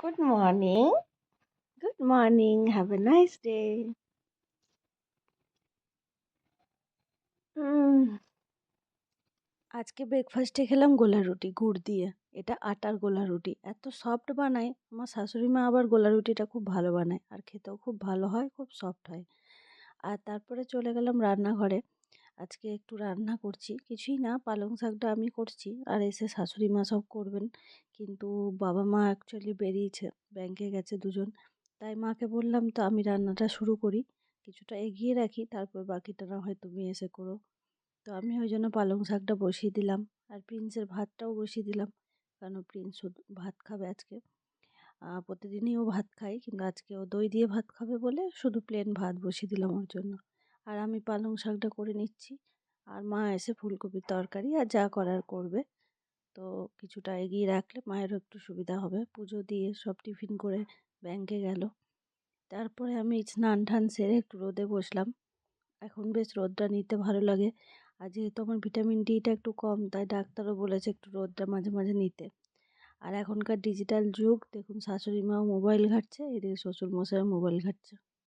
Good morning. Good morning. Have a nice day. হুম, আজকে ব্রেকফাস্টে খেলাম গোলা রুটি গুড় দিয়ে। এটা আটার গোলা রুটি। এত সফট বানায়। আমার শাশুড়ি মা আবার গোলা রুটিটা খুব ভালো বানায়। আর খেতেও খুব ভালো হয়, খুব সফট হয়। আর তারপরে চলে গেলাম রান্নাঘরে। আজকে একটু রান্না করছি। কিছুই না, পালং শাকটা আমি করছি। আর এসে শাশুড়ি মা সব করবেন। কিন্তু বাবা মা অ্যাকচুয়ালি বেরিয়েছে। ব্যাংকে গেছে দুজন। তাই মাকে বললাম তো আমি রান্নাটা শুরু করি। কিছুটা এগিয়ে রাখি, তারপর বাকিটা না হয় তুমি এসে করো। তো আমি ওই জন্য পালং শাকটা বসিয়ে দিলাম। আর প্রিন্সের ভাতটাও বসিয়ে দিলাম। কারণ প্রিন্স শুধু ভাত খাবে আজকে। প্রতিদিনই ও ভাত খায়, কিন্তু আজকে ও দই দিয়ে ভাত খাবে বলে শুধু প্লেন ভাত বসিয়ে দিলাম ওর জন্য। আর আমি পালং শাকটা করে নিচ্ছি। আর মা এসে ফুলকপির তরকারি আর যা করার করবে। তো কিছুটা এগিয়ে রাখলে মায়েরও একটু সুবিধা হবে। পুজো দিয়ে সব টিফিন করে ব্যাংকে গেল। তারপরে আমি স্নান টান সেরে একটু রোদে বসলাম। এখন বেশ রোদটা নিতে ভালো লাগে। আর যেহেতু আমার ভিটামিন ডিটা একটু কম, তাই ডাক্তারও বলেছে একটু রোদটা মাঝে মাঝে নিতে। আর এখনকার ডিজিটাল যুগ, দেখুন শাশুড়ি মাও মোবাইল ঘাঁটছে, এদিকে শ্বশুরমশাইও মোবাইল ঘাঁটছে।